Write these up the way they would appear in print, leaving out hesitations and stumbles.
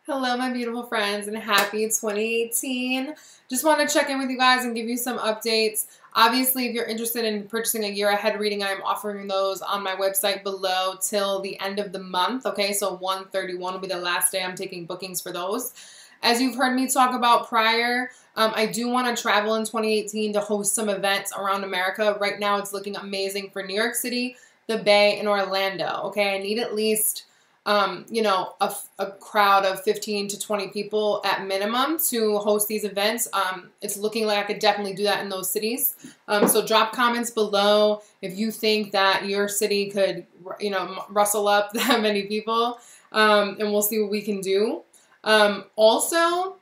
Hello, my beautiful friends, and happy 2018. Just want to check in with you guys and give you some updates. Obviously, if you're interested in purchasing a year ahead reading, I'm offering those on my website below till the end of the month. Okay, so 1/31 will be the last day I'm taking bookings for those. As you've heard me talk about prior, I do want to travel in 2018 to host some events around America. Right now, it's looking amazing for New York City, the Bay, and Orlando. Okay, I need at least a crowd of 15 to 20 people at minimum to host these events. It's looking like I could definitely do that in those cities. So drop comments below if you think that your city could, rustle up that many people, and we'll see what we can do. Also,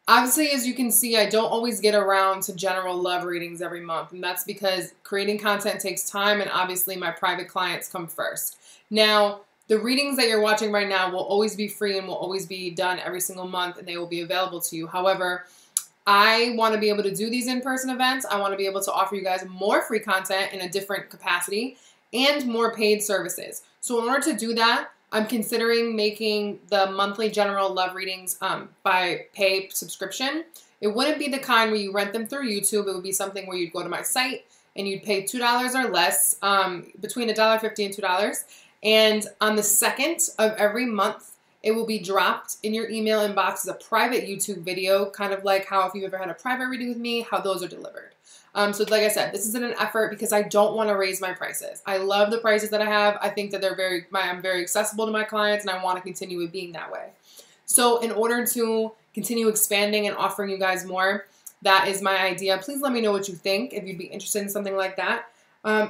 obviously, as you can see, I don't always get around to general love readings every month, and that's because creating content takes time, and obviously my private clients come first. Now, the readings that you're watching right now will always be free and will always be done every single month, and they will be available to you. However, I want to be able to do these in-person events. I want to be able to offer you guys more free content in a different capacity and more paid services. So in order to do that, I'm considering making the monthly general love readings by pay subscription. It wouldn't be the kind where you rent them through YouTube. It would be something where you'd go to my site and you'd pay $2 or less, between $1.50 and $2. And on the 2nd of every month, it will be dropped in your email inbox as a private YouTube video, kind of like how if you've ever had a private reading with me, how those are delivered. So like I said, this isn't an effort because I don't want to raise my prices. I love the prices that I have. I think that I'm very accessible to my clients, and I want to continue it being that way. So in order to continue expanding and offering you guys more, that is my idea. Please let me know what you think if you'd be interested in something like that.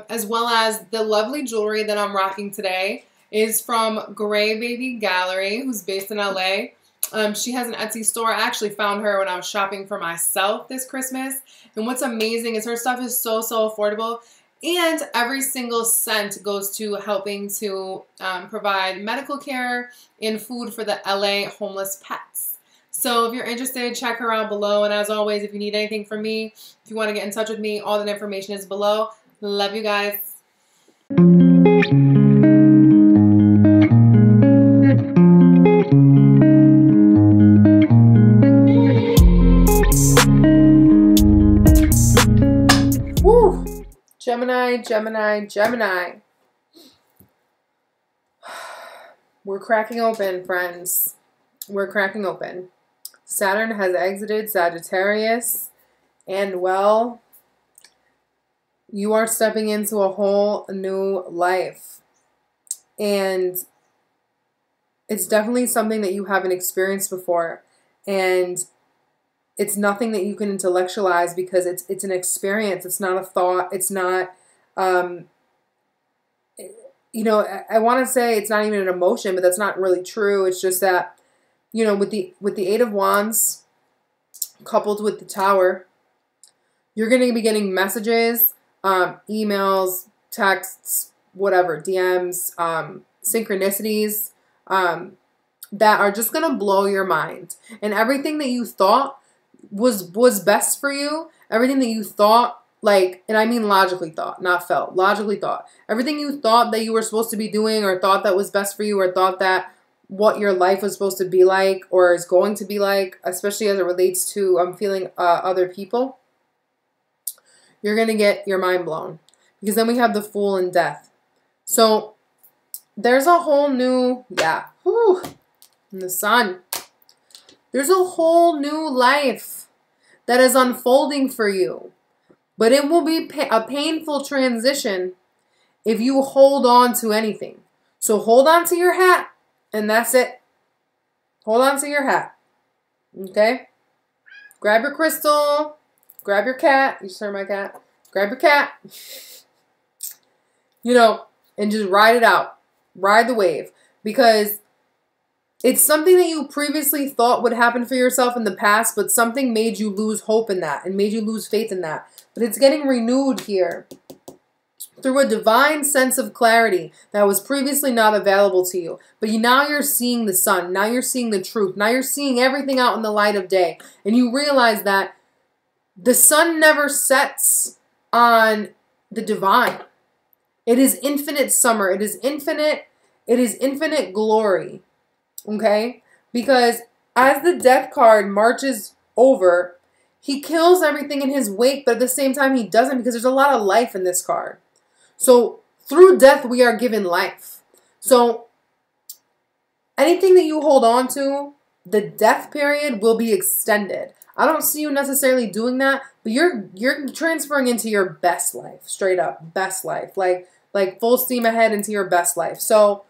As well as the lovely jewelry that I'm rocking today is from Gray Baby Gallery, who's based in LA. She has an Etsy store. I actually found her when I was shopping for myself this Christmas. And what's amazing is her stuff is so affordable. And every single cent goes to helping to provide medical care and food for the LA homeless pets. So if you're interested, check her out below. And as always, if you need anything from me, if you want to get in touch with me, all that information is below. Love you guys. Woo! Gemini, Gemini, Gemini. We're cracking open, friends. We're cracking open. Saturn has exited Sagittarius, and well, you are stepping into a whole new life. And it's definitely something that you haven't experienced before. And it's nothing that you can intellectualize because it's an experience. It's not a thought. It's not, I want to say it's not even an emotion, but that's not really true. It's just that, with the Eight of Wands coupled with the Tower, you're going to be getting messages, emails, texts, whatever, DMs, synchronicities, that are just going to blow your mind. And everything that you thought was best for you, everything that you thought, and I mean logically thought, not felt, logically thought, everything you thought that you were supposed to be doing or thought that was best for you or thought that what your life was supposed to be like or is going to be like, especially as it relates to, I'm feeling other people, you're going to get your mind blown. Because then we have the Fool and Death. So there's a whole new, and the Sun. There's a whole new life that is unfolding for you. But it will be a painful transition if you hold on to anything. So hold on to your hat, and that's it. Hold on to your hat. Okay? Grab your crystal. Grab your cat. You just heard my cat. Grab your cat. And just ride it out. Ride the wave. Because it's something that you previously thought would happen for yourself in the past, but something made you lose hope in that and made you lose faith in that. But it's getting renewed here through a divine sense of clarity that was previously not available to you. But now you're seeing the sun. Now you're seeing the truth. Now you're seeing everything out in the light of day. And you realize that the sun never sets on the divine. It is infinite summer. It is infinite glory. Okay? Because as the death card marches over, he kills everything in his wake, but at the same time he doesn't, because there's a lot of life in this card. So through death, we are given life. So anything that you hold on to, the death period will be extended. I don't see you necessarily doing that, but you're transferring into your best life, straight up, best life, like full steam ahead into your best life. So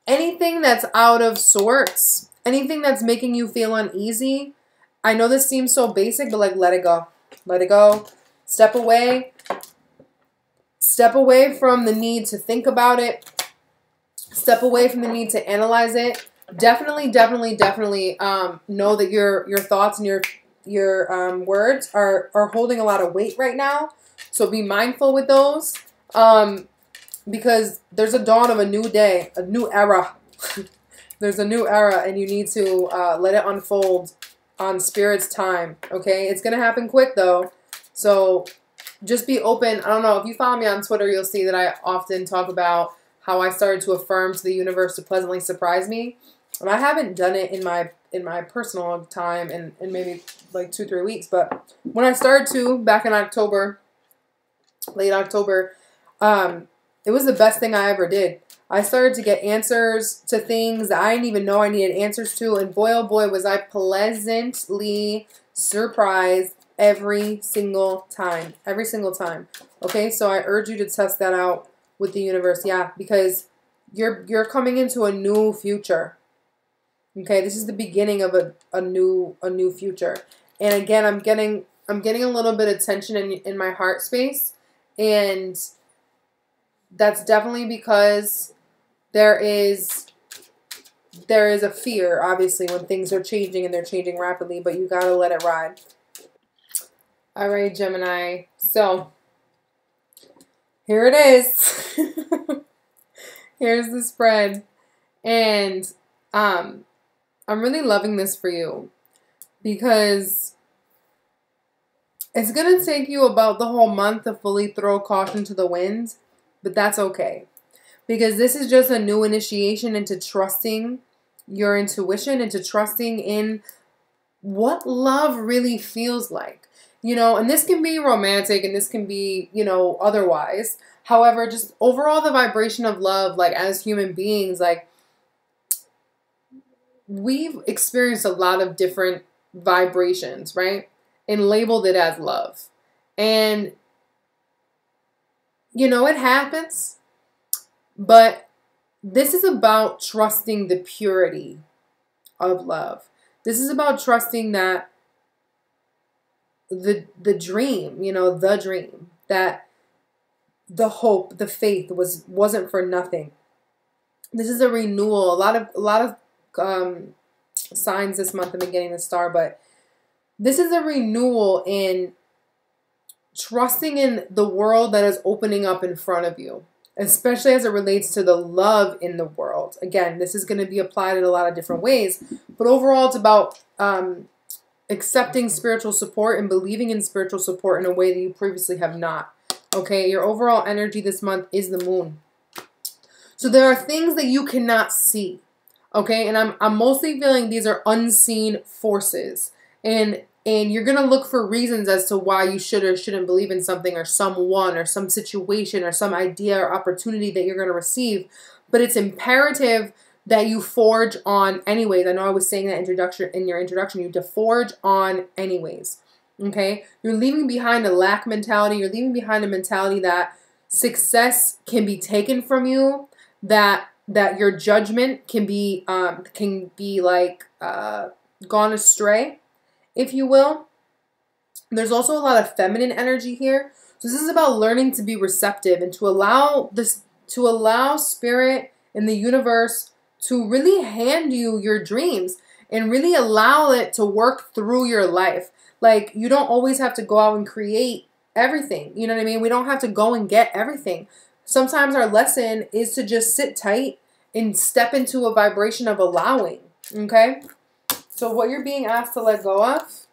anything that's out of sorts, anything that's making you feel uneasy, I know this seems so basic, but like let it go. Let it go. Step away. Step away from the need to think about it. Step away from the need to analyze it. Definitely know that your thoughts and your words are holding a lot of weight right now. So be mindful with those. Because there's a dawn of a new day, a new era. There's a new era, and you need to let it unfold on Spirit's time, okay? It's going to happen quick, though. So just be open. I don't know. If you follow me on Twitter, you'll see that I often talk about how I started to affirm to the universe to pleasantly surprise me. And I haven't done it in my personal time in maybe like 2-3 weeks. But when I started to, back in October, late October, it was the best thing I ever did. I started to get answers to things that I didn't even know I needed answers to. And boy, oh boy, was I pleasantly surprised every single time. Every single time. Okay, so I urge you to test that out with the universe. Yeah, because you're coming into a new future. Okay, this is the beginning of a new future. And again, I'm getting a little bit of tension in my heart space. And that's definitely because there is a fear, obviously, when things are changing, and they're changing rapidly, but you gotta let it ride. All right, Gemini. So here it is. Here's the spread. And I'm really loving this for you, because it's going to take you about the whole month to fully throw caution to the wind, but that's okay. Because this is just a new initiation into trusting your intuition, into trusting in what love really feels like. You know, and this can be romantic, and this can be, you know, otherwise. However, just overall the vibration of love, like as human beings, like we've experienced a lot of different vibrations, right? And labeled it as love. And, you know, it happens. But this is about trusting the purity of love. This is about trusting that the dream, you know, the dream, that the hope, the faith wasn't for nothing. This is a renewal. A lot of signs this month. I'm getting the star, but this is a renewal in trusting in the world that is opening up in front of you, especially as it relates to the love in the world. Again, this is going to be applied in a lot of different ways, but overall it's about accepting spiritual support and believing in spiritual support in a way that you previously have not. Okay, your overall energy this month is the moon. So there are things that you cannot see. Okay, and I'm mostly feeling these are unseen forces. And you're going to look for reasons as to why you should or shouldn't believe in something, or someone, or some situation, or some idea or opportunity that you're going to receive. But it's imperative that you forge on anyways. I know I was saying that in your introduction, you have to forge on anyways. Okay? You're leaving behind a lack mentality. You're leaving behind a mentality that success can be taken from you, that your judgment can be like gone astray, if you will. There's also a lot of feminine energy here. So this is about learning to be receptive and to allow spirit and the universe to really hand you your dreams and really allow it to work through your life. Like, you don't always have to go out and create everything. You know what I mean? We don't have to go and get everything. Sometimes our lesson is to just sit tight and step into a vibration of allowing. Okay? So what you're being asked to let go of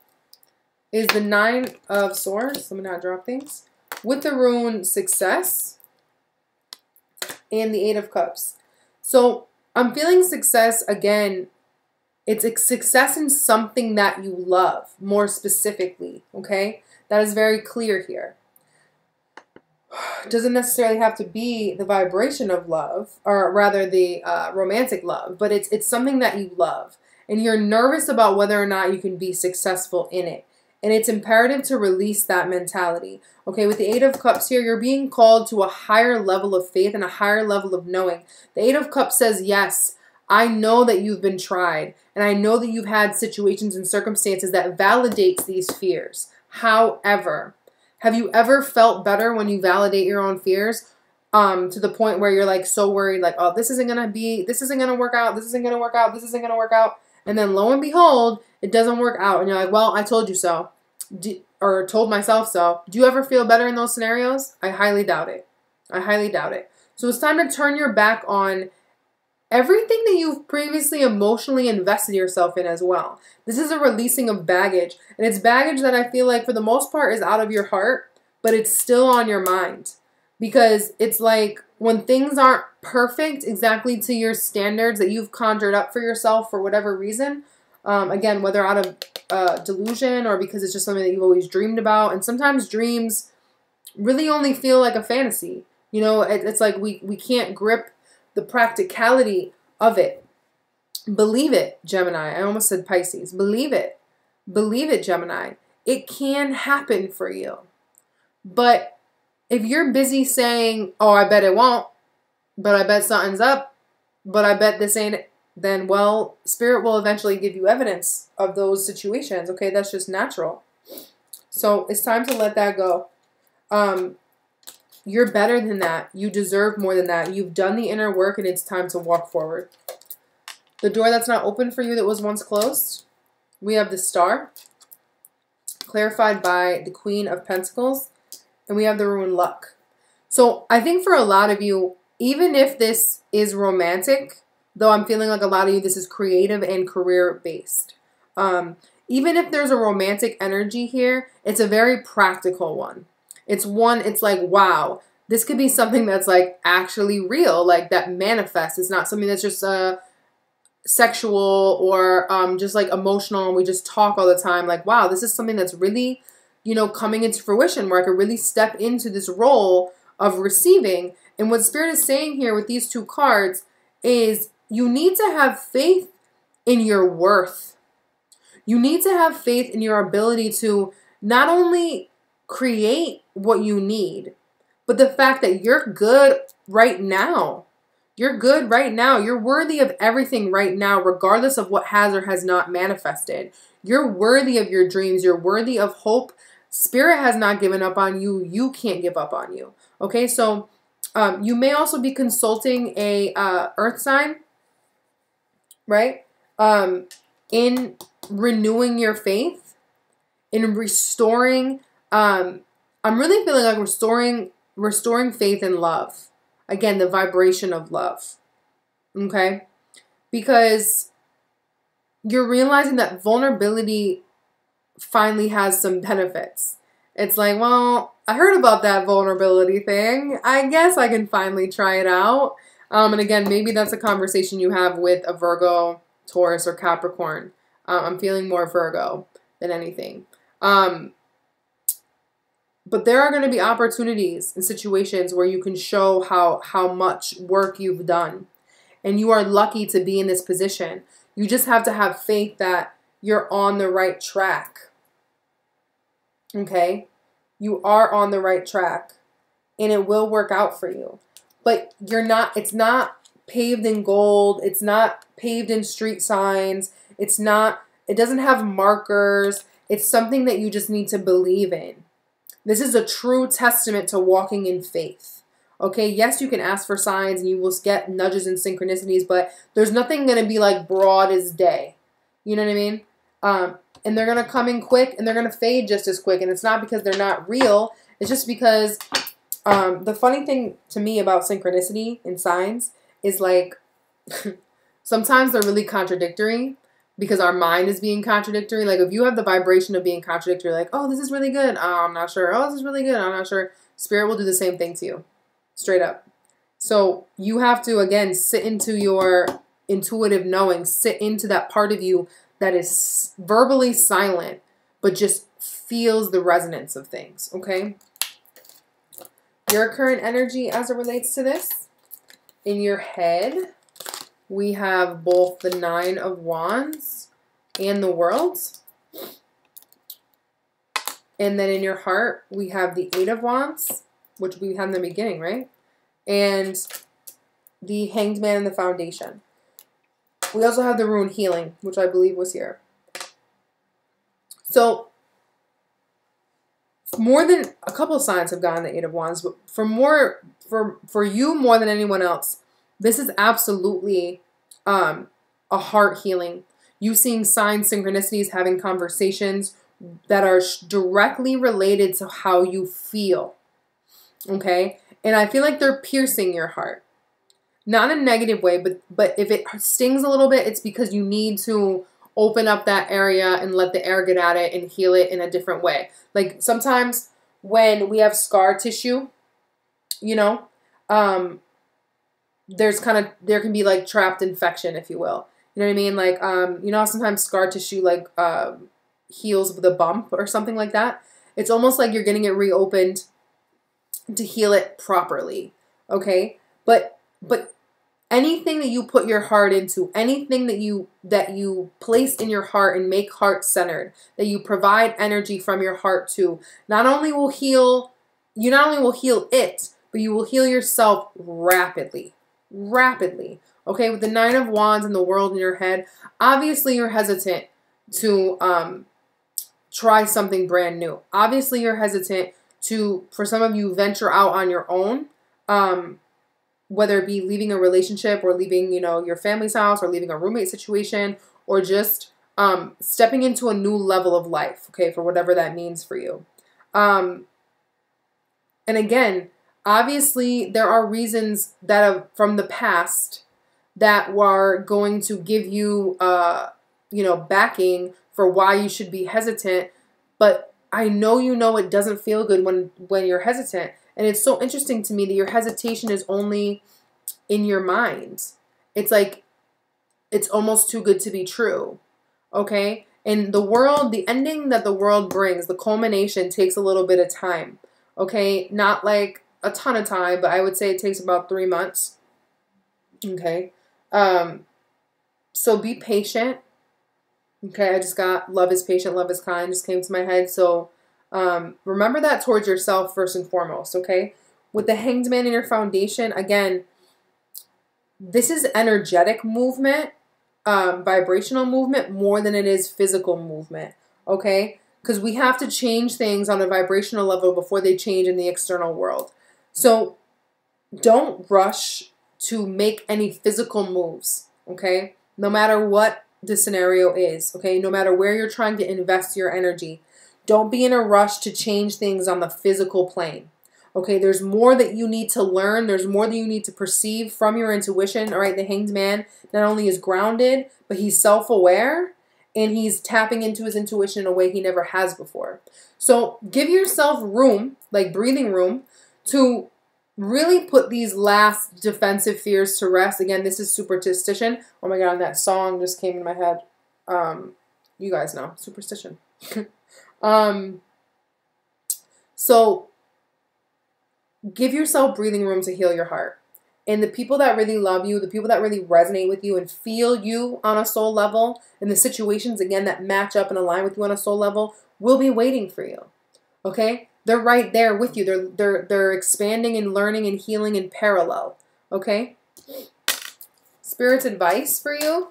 is the 9 of Swords. Let me not drop things. With the rune Success and the 8 of Cups. So I'm feeling success again. It's a success in something that you love, more specifically, okay? That is very clear here. It doesn't necessarily have to be the vibration of love, or rather the romantic love, but it's something that you love. And you're nervous about whether or not you can be successful in it. And it's imperative to release that mentality. Okay, with the Eight of Cups here, you're being called to a higher level of faith and a higher level of knowing. The Eight of Cups says, yes, I know that you've been tried. And I know that you've had situations and circumstances that validates these fears. However, have you ever felt better when you validate your own fears? To the point where you're like so worried, like, oh, this isn't going to work out. This isn't going to work out. This isn't going to work out. And then lo and behold, it doesn't work out. And you're like, well, I told you so. Or told myself so. Do you ever feel better in those scenarios? I highly doubt it. I highly doubt it. So it's time to turn your back on everything that you've previously emotionally invested yourself in as well. This is a releasing of baggage. And it's baggage that I feel like for the most part is out of your heart, but it's still on your mind. Because it's like when things aren't perfect exactly to your standards that you've conjured up for yourself for whatever reason, again, whether out of delusion or because it's just something that you've always dreamed about. And sometimes dreams really only feel like a fantasy. You know, it's like we can't grip the practicality of it. Believe it, Gemini. I almost said Pisces. Believe it. Believe it, Gemini. It can happen for you. But if you're busy saying, oh, I bet it won't, but I bet something's up, but I bet this ain't it, then, well, Spirit will eventually give you evidence of those situations. Okay, that's just natural. So it's time to let that go. You're better than that. You deserve more than that. You've done the inner work and it's time to walk forward. The door that's not open for you that was once closed, we have the Star, clarified by the Queen of Pentacles, and we have the rune Luck. So I think for a lot of you, even if this is romantic, though I'm feeling like a lot of you, this is creative and career-based. Even if there's a romantic energy here, it's a very practical one. It's like, wow, this could be something that's like actually real, like that manifests. It's not something that's just sexual or just like emotional and we just talk all the time. Like, wow, this is something that's really, you know, coming into fruition where I could really step into this role of receiving. And what Spirit is saying here with these two cards is you need to have faith in your worth. You need to have faith in your ability to not only create what you need, but the fact that you're good right now. You're good right now. You're worthy of everything right now, regardless of what has or has not manifested. You're worthy of your dreams. You're worthy of hope. Spirit has not given up on you. You can't give up on you. Okay, so you may also be consulting a earth sign, right? In renewing your faith, in restoring. I'm really feeling like restoring faith and love. Again, the vibration of love. Okay? Because you're realizing that vulnerability finally has some benefits. It's like, well, I heard about that vulnerability thing. I guess I can finally try it out. And again, maybe that's a conversation you have with a Virgo, Taurus, or Capricorn. I'm feeling more Virgo than anything. But there are going to be opportunities and situations where you can show how much work you've done. And you are lucky to be in this position. You just have to have faith that you're on the right track. Okay? You are on the right track. And it will work out for you. But it's not paved in gold. It's not paved in street signs. It doesn't have markers. It's something that you just need to believe in. This is a true testament to walking in faith. Okay, yes, you can ask for signs and you will get nudges and synchronicities, but there's nothing going to be like broad as day. You know what I mean? And they're going to come in quick and they're going to fade just as quick. And it's not because they're not real. It's just because the funny thing to me about synchronicity and signs is like sometimes they're really contradictory. Because our mind is being contradictory. Like if you have the vibration of being contradictory, like, oh, this is really good. Oh, I'm not sure. Oh, this is really good. I'm not sure. Spirit will do the same thing to you. Straight up. So you have to, again, sit into your intuitive knowing, sit into that part of you that is verbally silent, but just feels the resonance of things, okay? Your current energy as it relates to this. In your head, we have both the Nine of Wands and the World. And then in your heart, we have the Eight of Wands, which we had in the beginning, right? And the Hanged Man and the Foundation. We also have the rune Healing, which I believe was here. So, more than a couple of signs have gotten the Eight of Wands, but for you more than anyone else, this is absolutely a heart healing. You seeing signs, synchronicities, having conversations that are directly related to how you feel. Okay? And I feel like they're piercing your heart. Not in a negative way, but if it stings a little bit, it's because you need to open up that area and let the air get at it and heal it in a different way. Like sometimes when we have scar tissue, you know, there can be like trapped infection, if you will. You know what I mean? Like, you know, sometimes scar tissue like heals with a bump or something like that. It's almost like you're getting it reopened to heal it properly. Okay? But anything that you put your heart into, anything that you place in your heart and make heart-centered, that you provide energy from your heart to, not only will heal it, but you will heal yourself rapidly. Rapidly. Okay, with the Nine of Wands and the World in your head, obviously you're hesitant to try something brand new. Obviously you're hesitant to, for some of you, venture out on your own. Whether it be leaving a relationship or leaving, you know, your family's house or leaving a roommate situation or just stepping into a new level of life, okay, for whatever that means for you. And again, obviously there are reasons that are from the past that are going to give you, you know, backing for why you should be hesitant. But I know you know it doesn't feel good when you're hesitant. And it's so interesting to me that your hesitation is only in your mind. It's like, it's almost too good to be true. Okay? And the world, the ending that the world brings, the culmination takes a little bit of time. Okay? Not like a ton of time, but I would say it takes about 3 months. Okay? So be patient. Okay? I just got love is patient, love is kind, just came to my head. So remember that towards yourself first and foremost, okay? With the Hanged Man in your foundation, again, this is energetic movement, vibrational movement more than it is physical movement, okay? Because we have to change things on a vibrational level before they change in the external world. So don't rush to make any physical moves, okay? No matter what the scenario is, okay? No matter where you're trying to invest your energy. Don't be in a rush to change things on the physical plane. Okay, there's more that you need to learn. There's more that you need to perceive from your intuition. All right, the Hanged Man not only is grounded, but he's self-aware and he's tapping into his intuition in a way he never has before. So give yourself room, like breathing room, to really put these last defensive fears to rest. Again, this is superstition. Oh my God, that song just came in my head. You guys know, superstition. So give yourself breathing room to heal your heart. And the people that really love you, the people that really resonate with you and feel you on a soul level, and the situations, again, that match up and align with you on a soul level, will be waiting for you. Okay? They're right there with you. They're expanding and learning and healing in parallel. Okay? Spirit's advice for you.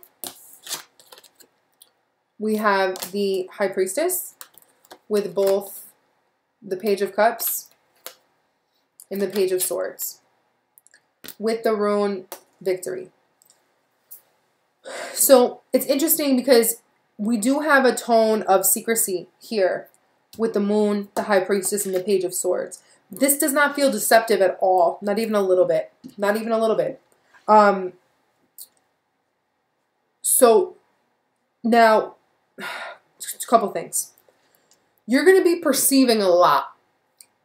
We have the High Priestess with both the Page of Cups and the Page of Swords, with the rune Victory. So it's interesting because we do have a tone of secrecy here with the Moon, the High Priestess, and the Page of Swords. This does not feel deceptive at all. Not even a little bit. Not even a little bit. So now, a couple things. You're going to be perceiving a lot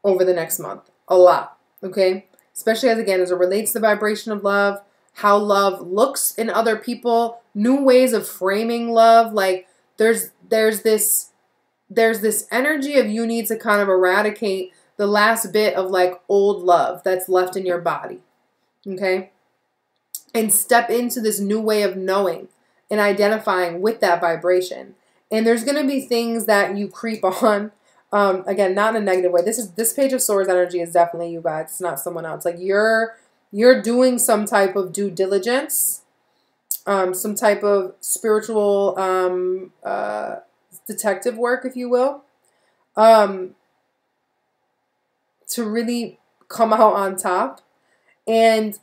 over the next month. A lot. Okay? Especially as it relates to the vibration of love. how love looks in other people, new ways of framing love. Like there's this energy of you need to kind of eradicate the last bit of like old love that's left in your body. Okay? And step into this new way of knowing and identifying with that vibration. And there's going to be things that you creep on. Again, not in a negative way. This Page of Swords energy is definitely you guys. It's not someone else. Like you're doing some type of due diligence, some type of spiritual detective work, if you will, to really come out on top. And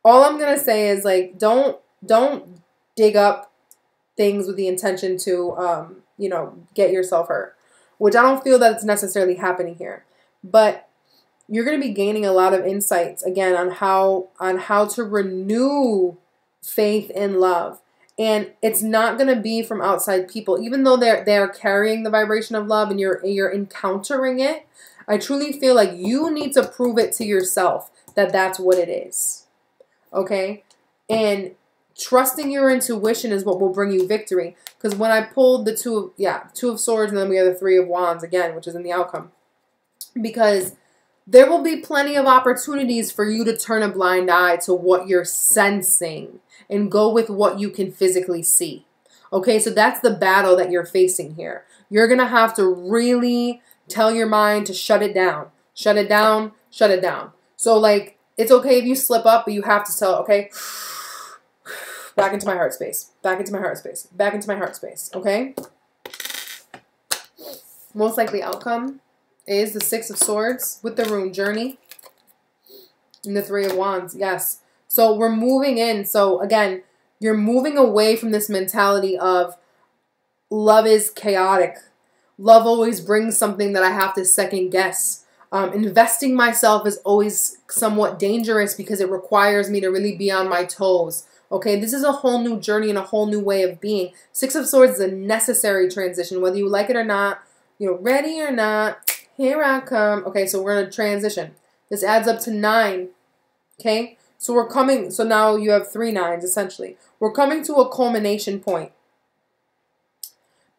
all I'm going to say is like, don't dig up things with the intention to, you know, get yourself hurt, which I don't feel that it's necessarily happening here. But you're going to be gaining a lot of insights, again, on how to renew faith in love. And it's not going to be from outside people, even though they're carrying the vibration of love and you're encountering it. I truly feel like you need to prove it to yourself that that's what it is. Okay? And trusting your intuition is what will bring you victory. Because when I pulled the Two of Swords, and then we have the Three of Wands again, which is in the outcome. Because there will be plenty of opportunities for you to turn a blind eye to what you're sensing and go with what you can physically see. Okay, so that's the battle that you're facing here. You're going to have to really tell your mind to shut it down. Shut it down, shut it down. So like, it's okay if you slip up, but you have to tell, okay, back into my heart space, back into my heart space, back into my heart space, okay? Most likely outcome is the Six of Swords with the rune Journey and the Three of Wands, yes. So we're moving in. So again, you're moving away from this mentality of love is chaotic. Love always brings something that I have to second guess. Investing myself is always somewhat dangerous because it requires me to really be on my toes. Okay, this is a whole new journey and a whole new way of being. Six of Swords is a necessary transition, whether you like it or not. You know, ready or not, here I come. Okay, so we're going to transition. This adds up to 9. Okay, so we're coming, so now you have 3 9s essentially. We're coming to a culmination point.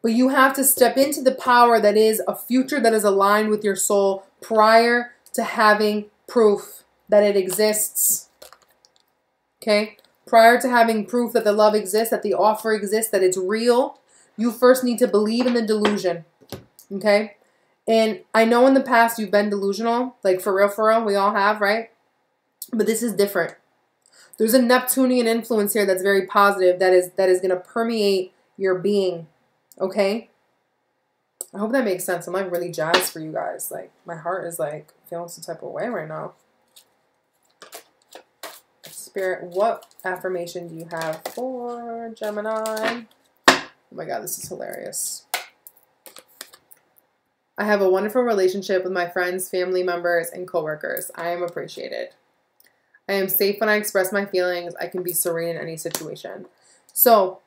But you have to step into the power that is a future that is aligned with your soul prior to having proof that it exists. Okay? Prior to having proof that the love exists, that the offer exists, that it's real, you first need to believe in the delusion. Okay? And I know in the past you've been delusional, like for real, we all have, right? But this is different. There's a Neptunian influence here that's very positive that is going to permeate your being. Okay? I hope that makes sense. I'm like really jazzed for you guys. Like my heart is like feeling some type of way right now. Spirit, what affirmation do you have for Gemini? Oh my God, this is hilarious. I have a wonderful relationship with my friends, family members, and coworkers. I am appreciated. I am safe when I express my feelings. I can be serene in any situation. So,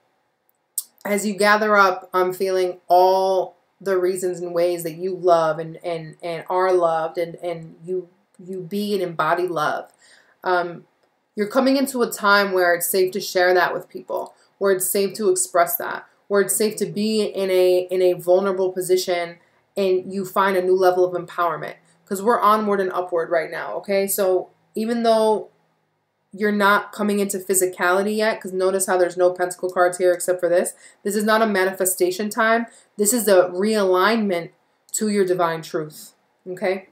as you gather up, I'm feeling all the reasons and ways that you love and are loved and you be and embody love. You're coming into a time where it's safe to share that with people, where it's safe to express that, where it's safe to be in a vulnerable position and you find a new level of empowerment. Because we're onward and upward right now, okay? So even though you're not coming into physicality yet, because notice how there's no pentacle cards here except for this. This is not a manifestation time. This is a realignment to your divine truth, okay?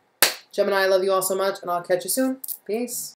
Gemini, I love you all so much, and I'll catch you soon. Peace.